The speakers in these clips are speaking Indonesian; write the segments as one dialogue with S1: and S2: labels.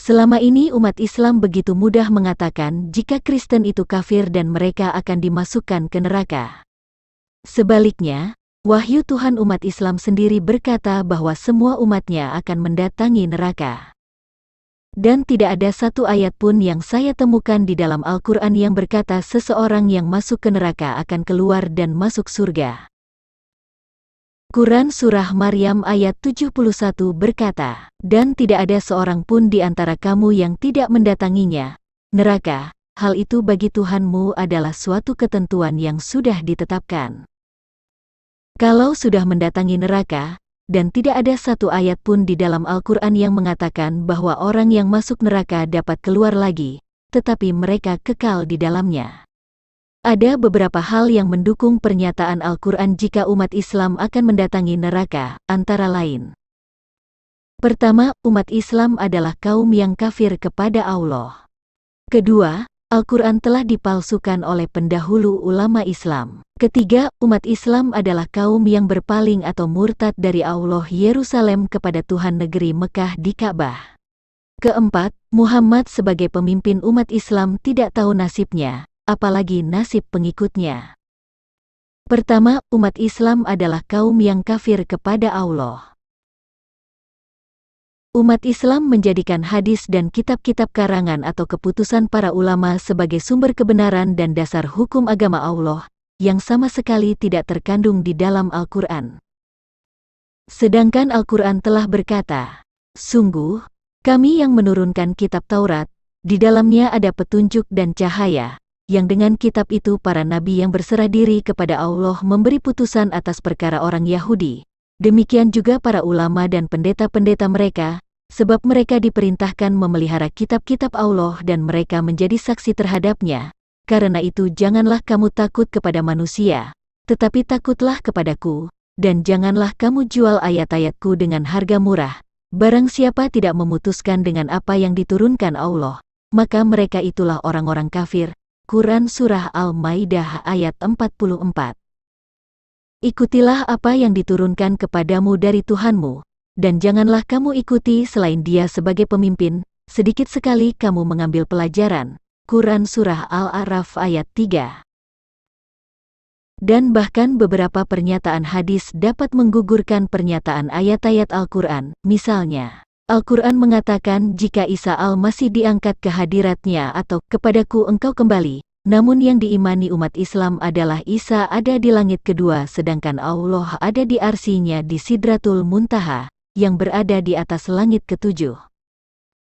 S1: Selama ini umat Islam begitu mudah mengatakan jika Kristen itu kafir dan mereka akan dimasukkan ke neraka. Sebaliknya, wahyu Tuhan umat Islam sendiri berkata bahwa semua umatnya akan mendatangi neraka. Dan tidak ada satu ayat pun yang saya temukan di dalam Al-Quran yang berkata seseorang yang masuk ke neraka akan keluar dan masuk surga. Quran Surah Maryam ayat 71 berkata, "Dan tidak ada seorang pun di antara kamu yang tidak mendatanginya, neraka, hal itu bagi Tuhanmu adalah suatu ketentuan yang sudah ditetapkan." Kalau sudah mendatangi neraka, dan tidak ada satu ayat pun di dalam Al-Quran yang mengatakan bahwa orang yang masuk neraka dapat keluar lagi, tetapi mereka kekal di dalamnya. Ada beberapa hal yang mendukung pernyataan Al-Quran jika umat Islam akan mendatangi neraka, antara lain. Pertama, umat Islam adalah kaum yang kafir kepada Allah. Kedua, Al-Quran telah dipalsukan oleh pendahulu ulama Islam. Ketiga, umat Islam adalah kaum yang berpaling atau murtad dari Allah Yerusalem kepada Tuhan negeri Mekah di Ka'bah. Keempat, Muhammad sebagai pemimpin umat Islam tidak tahu nasibnya, apalagi nasib pengikutnya. Pertama, umat Islam adalah kaum yang kafir kepada Allah. Umat Islam menjadikan hadis dan kitab-kitab karangan atau keputusan para ulama sebagai sumber kebenaran dan dasar hukum agama Allah, yang sama sekali tidak terkandung di dalam Al-Quran. Sedangkan Al-Quran telah berkata, "Sungguh, kami yang menurunkan kitab Taurat, di dalamnya ada petunjuk dan cahaya, yang dengan kitab itu para nabi yang berserah diri kepada Allah memberi putusan atas perkara orang Yahudi. Demikian juga para ulama dan pendeta-pendeta mereka, sebab mereka diperintahkan memelihara kitab-kitab Allah dan mereka menjadi saksi terhadapnya. Karena itu janganlah kamu takut kepada manusia, tetapi takutlah kepadaku, dan janganlah kamu jual ayat-ayatku dengan harga murah. Barang siapa tidak memutuskan dengan apa yang diturunkan Allah, maka mereka itulah orang-orang kafir." Quran Surah Al-Maidah ayat 44. Ikutilah apa yang diturunkan kepadamu dari Tuhanmu, dan janganlah kamu ikuti selain Dia sebagai pemimpin, sedikit sekali kamu mengambil pelajaran. Quran Surah Al-A'raf ayat 3. Dan bahkan beberapa pernyataan hadis dapat menggugurkan pernyataan ayat-ayat Al-Quran. Misalnya, Al-Quran mengatakan jika Isa Al-Masih diangkat ke hadiratnya atau kepadaku engkau kembali, namun yang diimani umat Islam adalah Isa ada di langit kedua sedangkan Allah ada di arsinya di Sidratul Muntaha, yang berada di atas langit ketujuh.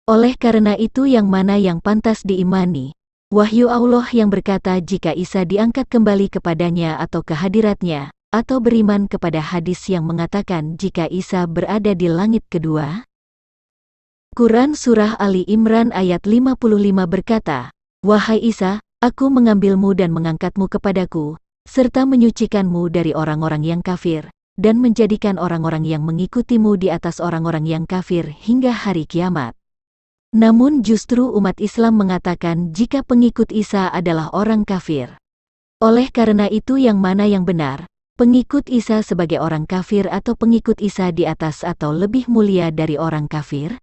S1: Oleh karena itu yang mana yang pantas diimani? Wahyu Allah yang berkata jika Isa diangkat kembali kepadanya atau ke hadiratnya, atau beriman kepada hadis yang mengatakan jika Isa berada di langit kedua? Quran Surah Ali Imran ayat 55 berkata, "Wahai Isa, aku mengambilmu dan mengangkatmu kepadaku, serta menyucikanmu dari orang-orang yang kafir, dan menjadikan orang-orang yang mengikutimu di atas orang-orang yang kafir hingga hari kiamat." Namun justru umat Islam mengatakan jika pengikut Isa adalah orang kafir. Oleh karena itu yang mana yang benar? Pengikut Isa sebagai orang kafir atau pengikut Isa di atas atau lebih mulia dari orang kafir?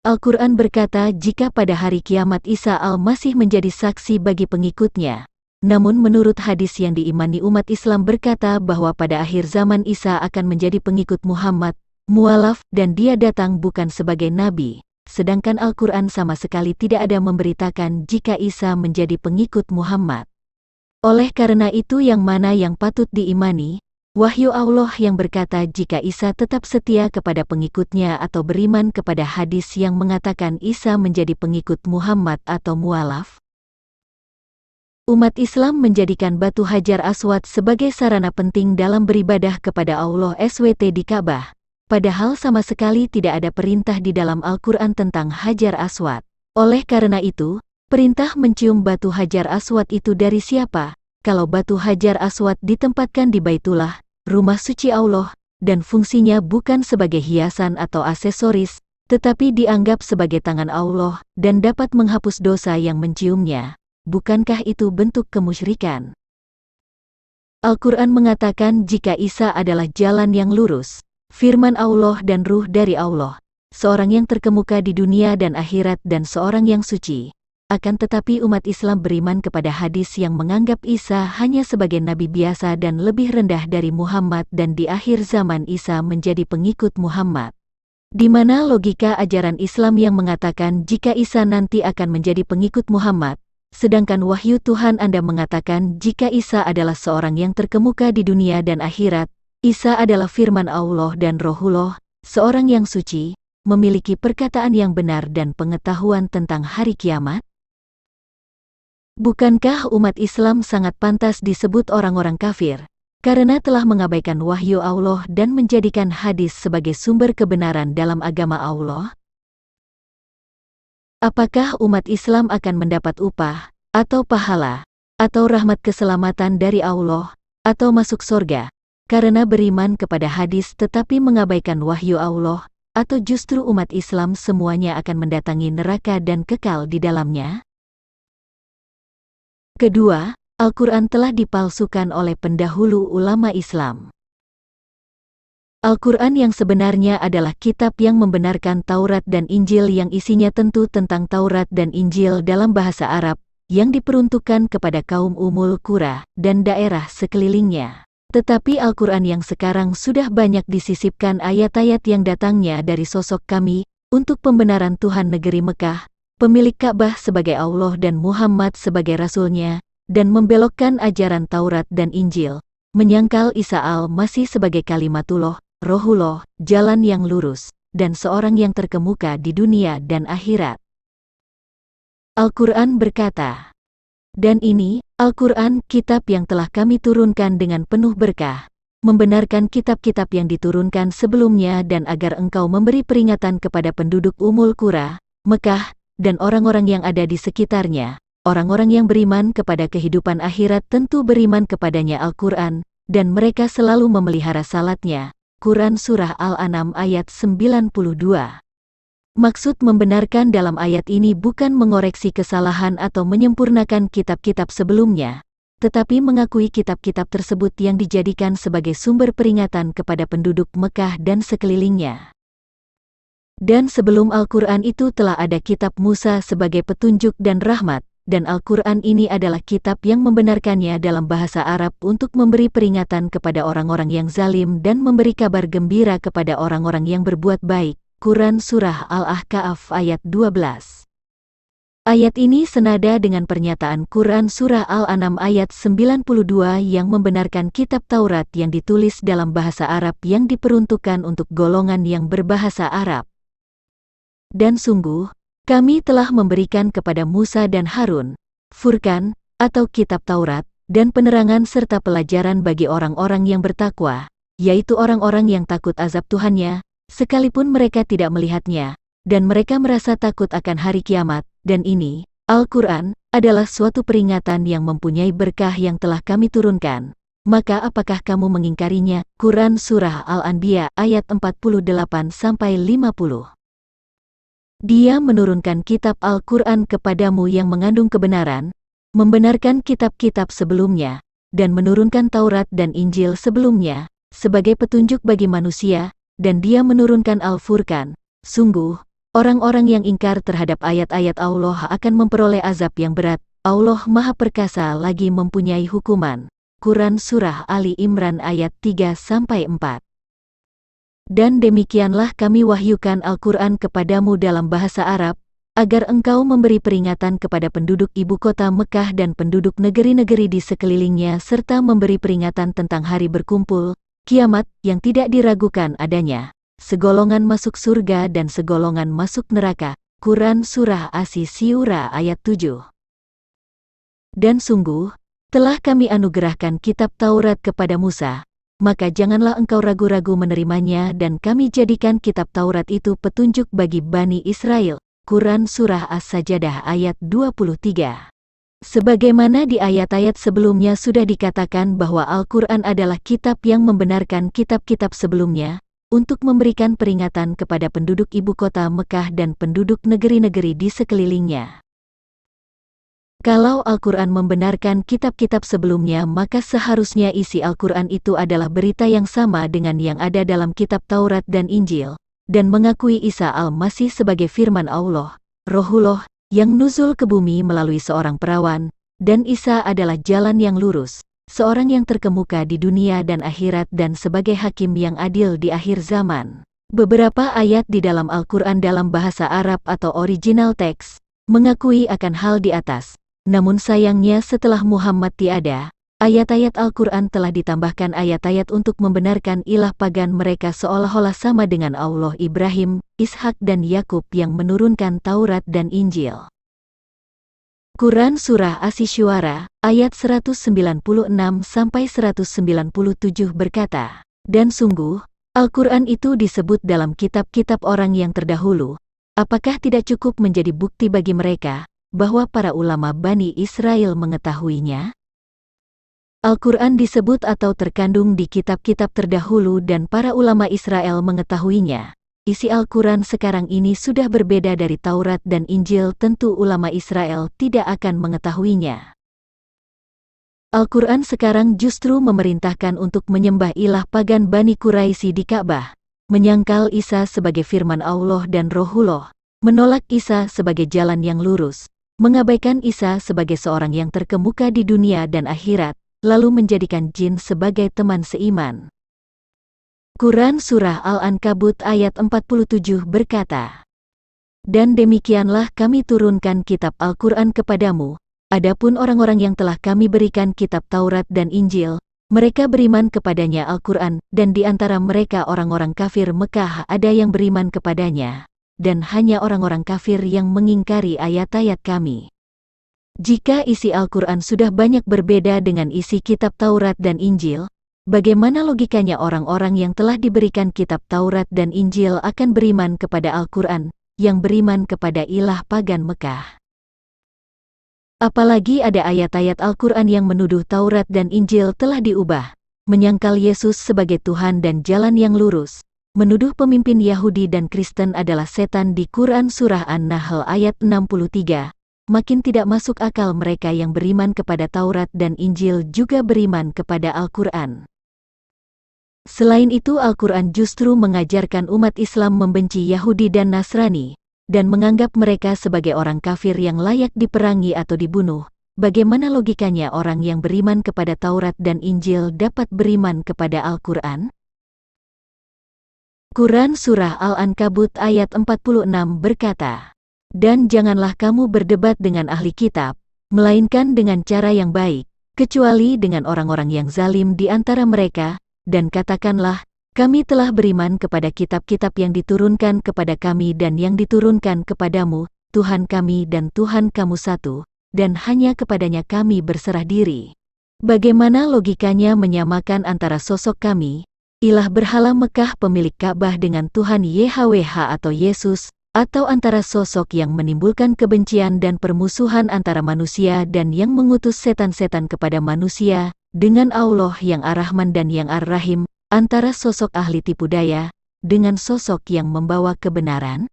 S1: Al-Quran berkata jika pada hari kiamat Isa Al-Masih menjadi saksi bagi pengikutnya. Namun menurut hadis yang diimani umat Islam berkata bahwa pada akhir zaman Isa akan menjadi pengikut Muhammad, mualaf, dan dia datang bukan sebagai nabi. Sedangkan Al-Quran sama sekali tidak ada memberitakan jika Isa menjadi pengikut Muhammad. Oleh karena itu yang mana yang patut diimani? Wahyu Allah yang berkata jika Isa tetap setia kepada pengikutnya atau beriman kepada hadis yang mengatakan Isa menjadi pengikut Muhammad atau mualaf. Umat Islam menjadikan batu Hajar Aswad sebagai sarana penting dalam beribadah kepada Allah SWT di Ka'bah. Padahal sama sekali tidak ada perintah di dalam Al-Quran tentang Hajar Aswad. Oleh karena itu, perintah mencium batu Hajar Aswad itu dari siapa? Kalau batu Hajar Aswad ditempatkan di Baitullah, rumah suci Allah, dan fungsinya bukan sebagai hiasan atau aksesoris, tetapi dianggap sebagai tangan Allah, dan dapat menghapus dosa yang menciumnya. Bukankah itu bentuk kemusyrikan? Al-Quran mengatakan jika Isa adalah jalan yang lurus, firman Allah dan ruh dari Allah. seorang yang terkemuka di dunia dan akhirat dan seorang yang suci. Akan tetapi umat Islam beriman kepada hadis yang menganggap Isa hanya sebagai nabi biasa dan lebih rendah dari Muhammad dan di akhir zaman Isa menjadi pengikut Muhammad. Di mana logika ajaran Islam yang mengatakan jika Isa nanti akan menjadi pengikut Muhammad, sedangkan wahyu Tuhan Anda mengatakan jika Isa adalah seorang yang terkemuka di dunia dan akhirat, Isa adalah firman Allah dan Rohullah, seorang yang suci, memiliki perkataan yang benar dan pengetahuan tentang hari kiamat? Bukankah umat Islam sangat pantas disebut orang-orang kafir, karena telah mengabaikan wahyu Allah dan menjadikan hadis sebagai sumber kebenaran dalam agama Allah? Apakah umat Islam akan mendapat upah, atau pahala, atau rahmat keselamatan dari Allah, atau masuk surga, karena beriman kepada hadis tetapi mengabaikan wahyu Allah, atau justru umat Islam semuanya akan mendatangi neraka dan kekal di dalamnya? Kedua, Al-Quran telah dipalsukan oleh pendahulu ulama Islam. Al-Quran yang sebenarnya adalah kitab yang membenarkan Taurat dan Injil yang isinya tentu tentang Taurat dan Injil dalam bahasa Arab, yang diperuntukkan kepada kaum Umul Qura dan daerah sekelilingnya. Tetapi Al-Quran yang sekarang sudah banyak disisipkan ayat-ayat yang datangnya dari sosok kami, untuk pembenaran Tuhan negeri Mekah, pemilik Ka'bah sebagai Allah dan Muhammad sebagai Rasul-Nya, dan membelokkan ajaran Taurat dan Injil, menyangkal Isa al-Masih sebagai kalimatullah, Rohullah, jalan yang lurus, dan seorang yang terkemuka di dunia dan akhirat. Al-Quran berkata, "Dan ini, Al-Quran, kitab yang telah kami turunkan dengan penuh berkah, membenarkan kitab-kitab yang diturunkan sebelumnya dan agar engkau memberi peringatan kepada penduduk Umul Qura, Mekah, dan orang-orang yang ada di sekitarnya. Orang-orang yang beriman kepada kehidupan akhirat tentu beriman kepadanya Al-Quran, dan mereka selalu memelihara salatnya." Quran Surah Al-An'am ayat 92. Maksud membenarkan dalam ayat ini bukan mengoreksi kesalahan atau menyempurnakan kitab-kitab sebelumnya, tetapi mengakui kitab-kitab tersebut yang dijadikan sebagai sumber peringatan kepada penduduk Mekah dan sekelilingnya. Dan sebelum Al-Quran itu telah ada kitab Musa sebagai petunjuk dan rahmat, dan Al-Quran ini adalah kitab yang membenarkannya dalam bahasa Arab untuk memberi peringatan kepada orang-orang yang zalim dan memberi kabar gembira kepada orang-orang yang berbuat baik. Quran Surah Al-Ahqaf ayat 12. Ayat ini senada dengan pernyataan Quran Surah Al-An'am ayat 92 yang membenarkan kitab Taurat yang ditulis dalam bahasa Arab yang diperuntukkan untuk golongan yang berbahasa Arab. Dan sungguh, kami telah memberikan kepada Musa dan Harun, Furqan, atau kitab Taurat, dan penerangan serta pelajaran bagi orang-orang yang bertakwa, yaitu orang-orang yang takut azab Tuhannya, sekalipun mereka tidak melihatnya, dan mereka merasa takut akan hari kiamat, dan ini, Al-Quran, adalah suatu peringatan yang mempunyai berkah yang telah kami turunkan. Maka apakah kamu mengingkarinya? Quran Surah Al-Anbiya ayat 48-50. Dia menurunkan kitab Al-Quran kepadamu yang mengandung kebenaran, membenarkan kitab-kitab sebelumnya, dan menurunkan Taurat dan Injil sebelumnya, sebagai petunjuk bagi manusia, dan dia menurunkan Al-Furqan. Sungguh, orang-orang yang ingkar terhadap ayat-ayat Allah akan memperoleh azab yang berat. Allah Maha Perkasa lagi mempunyai hukuman. Quran Surah Ali Imran ayat 3-4. Dan demikianlah kami wahyukan Al-Quran kepadamu dalam bahasa Arab, agar engkau memberi peringatan kepada penduduk ibu kota Mekah dan penduduk negeri-negeri di sekelilingnya serta memberi peringatan tentang hari berkumpul, kiamat, yang tidak diragukan adanya, segolongan masuk surga dan segolongan masuk neraka. Quran Surah As-Syura ayat 7. Dan sungguh, telah kami anugerahkan kitab Taurat kepada Musa, maka janganlah engkau ragu-ragu menerimanya dan kami jadikan kitab Taurat itu petunjuk bagi Bani Israel. Quran Surah As-Sajdah ayat 23. Sebagaimana di ayat-ayat sebelumnya sudah dikatakan bahwa Al-Quran adalah kitab yang membenarkan kitab-kitab sebelumnya, untuk memberikan peringatan kepada penduduk ibu kota Mekah dan penduduk negeri-negeri di sekelilingnya. Kalau Al-Quran membenarkan kitab-kitab sebelumnya, maka seharusnya isi Al-Quran itu adalah berita yang sama dengan yang ada dalam kitab Taurat dan Injil, dan mengakui Isa Al-Masih sebagai firman Allah, Rohullah, yang nuzul ke bumi melalui seorang perawan, dan Isa adalah jalan yang lurus, seorang yang terkemuka di dunia dan akhirat dan sebagai hakim yang adil di akhir zaman. Beberapa ayat di dalam Al-Quran dalam bahasa Arab atau original text mengakui akan hal di atas. Namun sayangnya setelah Muhammad tiada, ayat-ayat Al-Quran telah ditambahkan ayat-ayat untuk membenarkan ilah pagan mereka seolah-olah sama dengan Allah Ibrahim, Ishak dan Yakub yang menurunkan Taurat dan Injil. Quran Surah Asy-Syu'ara, ayat 196-197 berkata, "Dan sungguh, Al-Quran itu disebut dalam kitab-kitab orang yang terdahulu. Apakah tidak cukup menjadi bukti bagi mereka bahwa para ulama Bani Israel mengetahuinya?" Al-Quran disebut atau terkandung di kitab-kitab terdahulu dan para ulama Israel mengetahuinya. Isi Al-Quran sekarang ini sudah berbeda dari Taurat dan Injil, tentu ulama Israel tidak akan mengetahuinya. Al-Quran sekarang justru memerintahkan untuk menyembah ilah pagan Bani Quraisy di Ka'bah, menyangkal Isa sebagai firman Allah dan Rohullah, menolak Isa sebagai jalan yang lurus, mengabaikan Isa sebagai seorang yang terkemuka di dunia dan akhirat, lalu menjadikan jin sebagai teman seiman. Quran Surah Al-Ankabut ayat 47 berkata, "Dan demikianlah kami turunkan kitab Al-Quran kepadamu, adapun orang-orang yang telah kami berikan kitab Taurat dan Injil, mereka beriman kepadanya Al-Quran, dan di antara mereka orang-orang kafir Mekah ada yang beriman kepadanya, dan hanya orang-orang kafir yang mengingkari ayat-ayat kami." Jika isi Al-Quran sudah banyak berbeda dengan isi kitab Taurat dan Injil, bagaimana logikanya orang-orang yang telah diberikan kitab Taurat dan Injil akan beriman kepada Al-Quran, yang beriman kepada ilah pagan Mekah? Apalagi ada ayat-ayat Al-Quran yang menuduh Taurat dan Injil telah diubah, menyangkal Yesus sebagai Tuhan dan jalan yang lurus, menuduh pemimpin Yahudi dan Kristen adalah setan di Quran Surah An-Nahl ayat 63. Makin tidak masuk akal mereka yang beriman kepada Taurat dan Injil juga beriman kepada Al-Quran. Selain itu Al-Quran justru mengajarkan umat Islam membenci Yahudi dan Nasrani, dan menganggap mereka sebagai orang kafir yang layak diperangi atau dibunuh. Bagaimana logikanya orang yang beriman kepada Taurat dan Injil dapat beriman kepada Al-Quran? Quran Surah Al-Ankabut ayat 46 berkata, "Dan janganlah kamu berdebat dengan ahli kitab, melainkan dengan cara yang baik, kecuali dengan orang-orang yang zalim di antara mereka, dan katakanlah, kami telah beriman kepada kitab-kitab yang diturunkan kepada kami dan yang diturunkan kepadamu, Tuhan kami dan Tuhan kamu satu, dan hanya kepadanya kami berserah diri." Bagaimana logikanya menyamakan antara sosok kami, ilah berhala Mekah pemilik Ka'bah, dengan Tuhan YHWH atau Yesus, atau antara sosok yang menimbulkan kebencian dan permusuhan antara manusia dan yang mengutus setan-setan kepada manusia, dengan Allah yang Ar-Rahman dan yang Ar-Rahim, antara sosok ahli tipu daya, dengan sosok yang membawa kebenaran?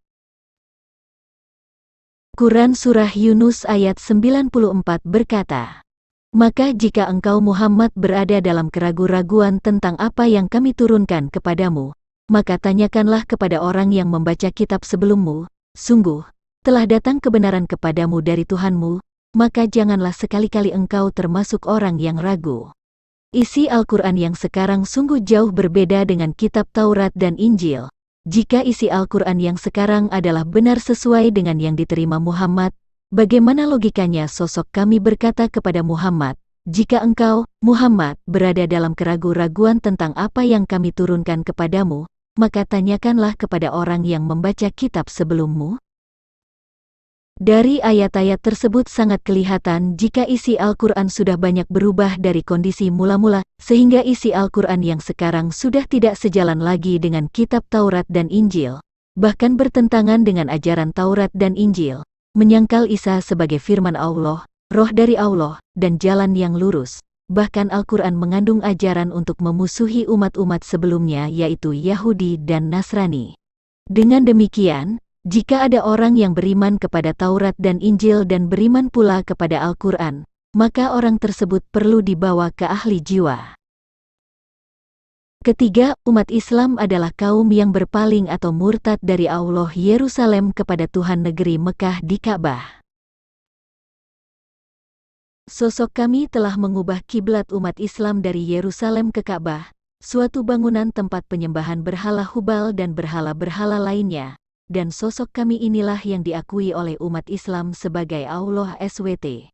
S1: Quran Surah Yunus ayat 94 berkata, "Maka jika engkau Muhammad berada dalam keraguan-raguan tentang apa yang kami turunkan kepadamu, maka tanyakanlah kepada orang yang membaca kitab sebelummu, sungguh, telah datang kebenaran kepadamu dari Tuhanmu, maka janganlah sekali-kali engkau termasuk orang yang ragu." Isi Al-Quran yang sekarang sungguh jauh berbeda dengan kitab Taurat dan Injil. Jika isi Al-Quran yang sekarang adalah benar sesuai dengan yang diterima Muhammad, bagaimana logikanya sosok kami berkata kepada Muhammad, "Jika engkau, Muhammad, berada dalam keraguan-raguan tentang apa yang kami turunkan kepadamu, maka tanyakanlah kepada orang yang membaca kitab sebelummu." Dari ayat-ayat tersebut sangat kelihatan jika isi Al-Quran sudah banyak berubah dari kondisi mula-mula, sehingga isi Al-Quran yang sekarang sudah tidak sejalan lagi dengan kitab Taurat dan Injil, bahkan bertentangan dengan ajaran Taurat dan Injil, menyangkal Isa sebagai firman Allah, roh dari Allah, dan jalan yang lurus. Bahkan Al-Quran mengandung ajaran untuk memusuhi umat-umat sebelumnya yaitu Yahudi dan Nasrani. Dengan demikian, jika ada orang yang beriman kepada Taurat dan Injil dan beriman pula kepada Al-Quran, maka orang tersebut perlu dibawa ke ahli jiwa. Ketiga, umat Islam adalah kaum yang berpaling atau murtad dari Allah Yerusalem kepada Tuhan negeri Mekah di Ka'bah. Sosok kami telah mengubah kiblat umat Islam dari Yerusalem ke Ka'bah, suatu bangunan tempat penyembahan berhala Hubal dan berhala-berhala lainnya, dan sosok kami inilah yang diakui oleh umat Islam sebagai Allah SWT.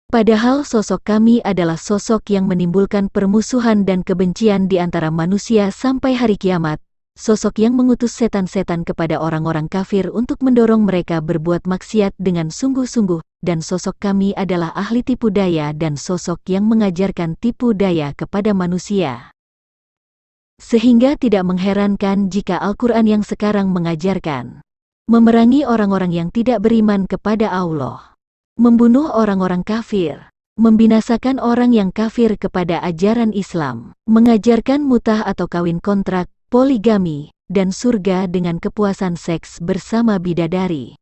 S1: Padahal sosok kami adalah sosok yang menimbulkan permusuhan dan kebencian di antara manusia sampai hari kiamat, sosok yang mengutus setan-setan kepada orang-orang kafir untuk mendorong mereka berbuat maksiat dengan sungguh-sungguh, dan sosok kami adalah ahli tipu daya dan sosok yang mengajarkan tipu daya kepada manusia. Sehingga tidak mengherankan jika Al-Quran yang sekarang mengajarkan memerangi orang-orang yang tidak beriman kepada Allah, membunuh orang-orang kafir, membinasakan orang yang kafir kepada ajaran Islam, mengajarkan mutah atau kawin kontrak, poligami, dan surga dengan kepuasan seks bersama bidadari.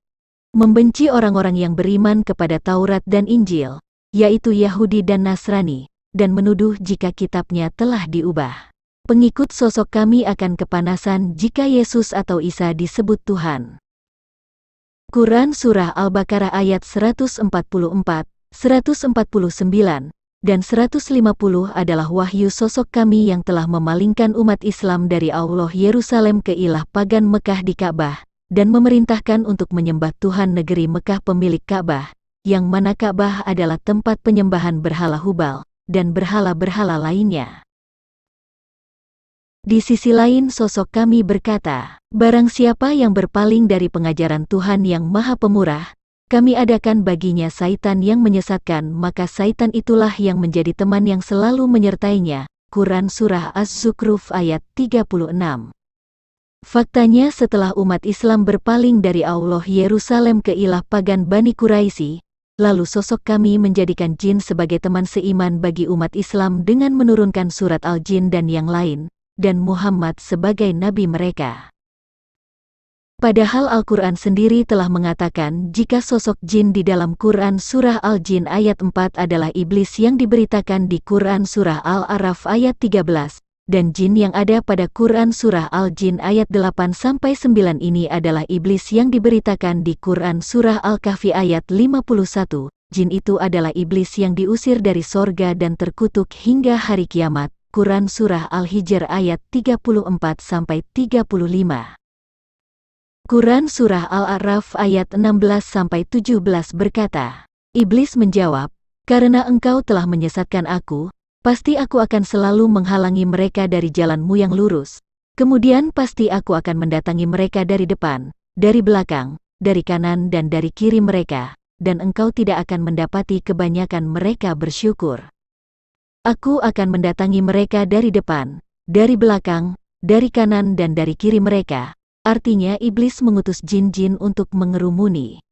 S1: Membenci orang-orang yang beriman kepada Taurat dan Injil, yaitu Yahudi dan Nasrani, dan menuduh jika kitabnya telah diubah. Pengikut sosok kami akan kepanasan jika Yesus atau Isa disebut Tuhan. Quran Surah Al-Baqarah ayat 144, 149, dan 150 adalah wahyu sosok kami yang telah memalingkan umat Islam dari Allah Yerusalem ke ilah pagan Mekah di Ka'bah, dan memerintahkan untuk menyembah Tuhan negeri Mekah pemilik Ka'bah, yang mana Ka'bah adalah tempat penyembahan berhala Hubal, dan berhala-berhala lainnya. Di sisi lain sosok kami berkata, barang siapa yang berpaling dari pengajaran Tuhan yang Maha Pemurah, kami adakan baginya syaitan yang menyesatkan, maka syaitan itulah yang menjadi teman yang selalu menyertainya. Quran Surah Az-Zukhruf ayat 36. Faktanya setelah umat Islam berpaling dari Allah Yerusalem ke ilah pagan Bani Quraisy, lalu sosok kami menjadikan jin sebagai teman seiman bagi umat Islam dengan menurunkan surat Al-Jin dan yang lain, dan Muhammad sebagai nabi mereka. Padahal Al-Quran sendiri telah mengatakan jika sosok jin di dalam Quran Surah Al-Jin ayat 4 adalah iblis yang diberitakan di Quran Surah Al-A'raf ayat 13, dan jin yang ada pada Quran Surah Al-Jin ayat 8-9 ini adalah iblis yang diberitakan di Quran Surah Al-Kahfi ayat 51, jin itu adalah iblis yang diusir dari sorga dan terkutuk hingga hari kiamat. Quran Surah Al-Hijr ayat 34-35. Quran Surah Al-A'raf ayat 16-17 berkata, Iblis menjawab, karena engkau telah menyesatkan aku, pasti aku akan selalu menghalangi mereka dari jalanmu yang lurus. Kemudian pasti aku akan mendatangi mereka dari depan, dari belakang, dari kanan dan dari kiri mereka, dan engkau tidak akan mendapati kebanyakan mereka bersyukur. Aku akan mendatangi mereka dari depan, dari belakang, dari kanan dan dari kiri mereka. Artinya iblis mengutus jin-jin untuk mengerumuni.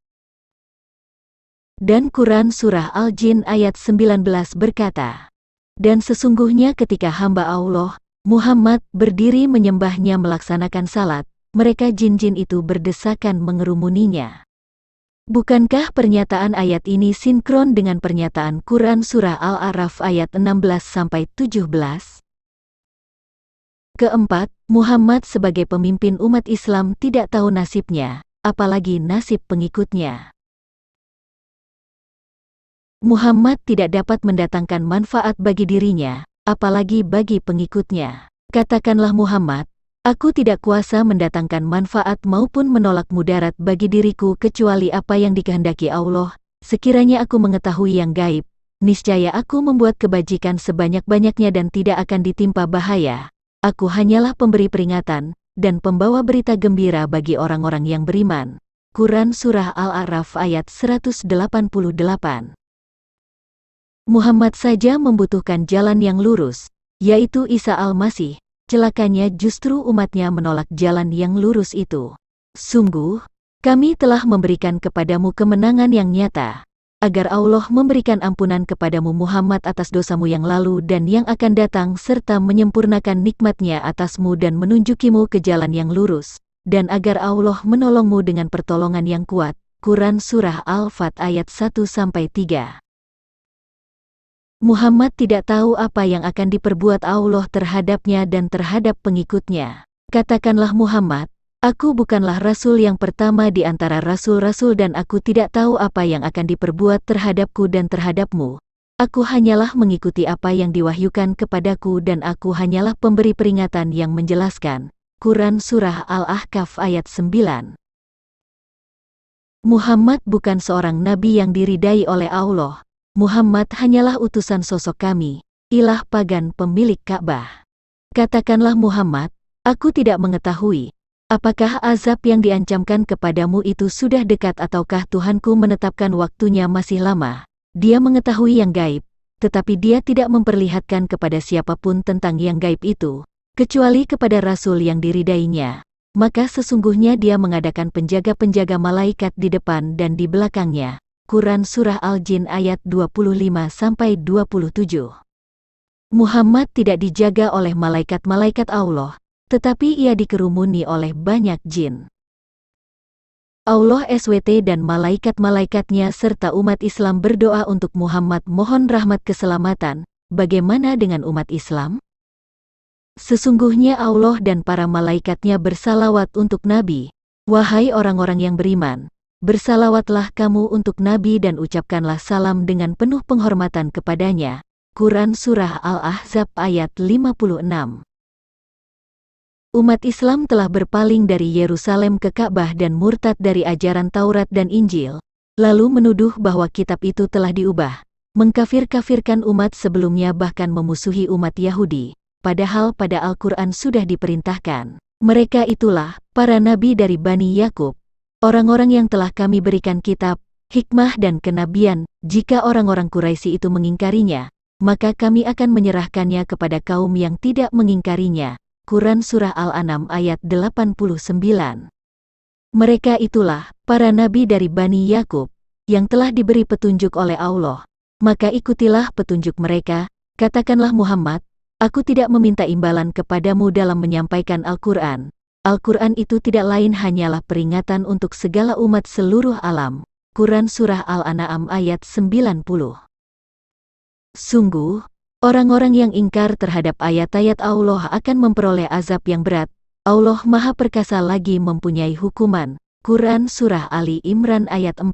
S1: Dan Quran Surah Al-Jin ayat 19 berkata, dan sesungguhnya ketika hamba Allah, Muhammad, berdiri menyembahnya melaksanakan salat, mereka jin-jin itu berdesakan mengerumuninya. Bukankah pernyataan ayat ini sinkron dengan pernyataan Quran Surah Al-A'raf ayat 16-17? Keempat, Muhammad sebagai pemimpin umat Islam tidak tahu nasibnya, apalagi nasib pengikutnya. Muhammad tidak dapat mendatangkan manfaat bagi dirinya, apalagi bagi pengikutnya. Katakanlah Muhammad, aku tidak kuasa mendatangkan manfaat maupun menolak mudarat bagi diriku kecuali apa yang dikehendaki Allah. Sekiranya aku mengetahui yang gaib, niscaya aku membuat kebajikan sebanyak-banyaknya dan tidak akan ditimpa bahaya. Aku hanyalah pemberi peringatan dan pembawa berita gembira bagi orang-orang yang beriman. Quran Surah Al-A'raf ayat 188. Muhammad saja membutuhkan jalan yang lurus, yaitu Isa Al-Masih. Celakanya justru umatnya menolak jalan yang lurus itu. Sungguh, kami telah memberikan kepadamu kemenangan yang nyata, agar Allah memberikan ampunan kepadamu Muhammad atas dosamu yang lalu dan yang akan datang serta menyempurnakan nikmat-Nya atasmu dan menunjukimu ke jalan yang lurus, dan agar Allah menolongmu dengan pertolongan yang kuat. Quran Surah Al-Fat ayat 1-3. Muhammad tidak tahu apa yang akan diperbuat Allah terhadapnya dan terhadap pengikutnya. Katakanlah Muhammad, aku bukanlah rasul yang pertama di antara rasul-rasul dan aku tidak tahu apa yang akan diperbuat terhadapku dan terhadapmu. Aku hanyalah mengikuti apa yang diwahyukan kepadaku dan aku hanyalah pemberi peringatan yang menjelaskan. Quran Surah Al-Ahqaf ayat 9. Muhammad bukan seorang nabi yang diridai oleh Allah. Muhammad hanyalah utusan sosok kami, ilah pagan pemilik Ka'bah. Katakanlah Muhammad, aku tidak mengetahui, apakah azab yang diancamkan kepadamu itu sudah dekat ataukah Tuhanku menetapkan waktunya masih lama. Dia mengetahui yang gaib, tetapi dia tidak memperlihatkan kepada siapapun tentang yang gaib itu, kecuali kepada rasul yang diridainya. Maka sesungguhnya dia mengadakan penjaga-penjaga malaikat di depan dan di belakangnya. Quran Surah Al-Jin ayat 25-27. Muhammad tidak dijaga oleh malaikat-malaikat Allah, tetapi ia dikerumuni oleh banyak jin. Allah SWT dan malaikat-malaikatnya serta umat Islam berdoa untuk Muhammad mohon rahmat keselamatan. Bagaimana dengan umat Islam? Sesungguhnya Allah dan para malaikatnya bersalawat untuk Nabi. Wahai orang-orang yang beriman, bersalawatlah kamu untuk Nabi dan ucapkanlah salam dengan penuh penghormatan kepadanya. Quran Surah Al-Ahzab ayat 56. Umat Islam telah berpaling dari Yerusalem ke Ka'bah dan murtad dari ajaran Taurat dan Injil, lalu menuduh bahwa kitab itu telah diubah, mengkafir-kafirkan umat sebelumnya bahkan memusuhi umat Yahudi, padahal pada Al-Quran sudah diperintahkan. Mereka itulah para nabi dari Bani Yakub, orang-orang yang telah kami berikan kitab, hikmah dan kenabian. Jika orang-orang Quraisy itu mengingkarinya, maka kami akan menyerahkannya kepada kaum yang tidak mengingkarinya. Quran Surah Al-An'am ayat 89. Mereka itulah para nabi dari Bani Yakub, yang telah diberi petunjuk oleh Allah. Maka ikutilah petunjuk mereka. Katakanlah Muhammad, aku tidak meminta imbalan kepadamu dalam menyampaikan Al-Quran. Al-Quran itu tidak lain hanyalah peringatan untuk segala umat seluruh alam. Quran Surah Al-An'am ayat 90. Sungguh, orang-orang yang ingkar terhadap ayat-ayat Allah akan memperoleh azab yang berat. Allah Maha Perkasa lagi mempunyai hukuman. Quran Surah Ali Imran ayat 4.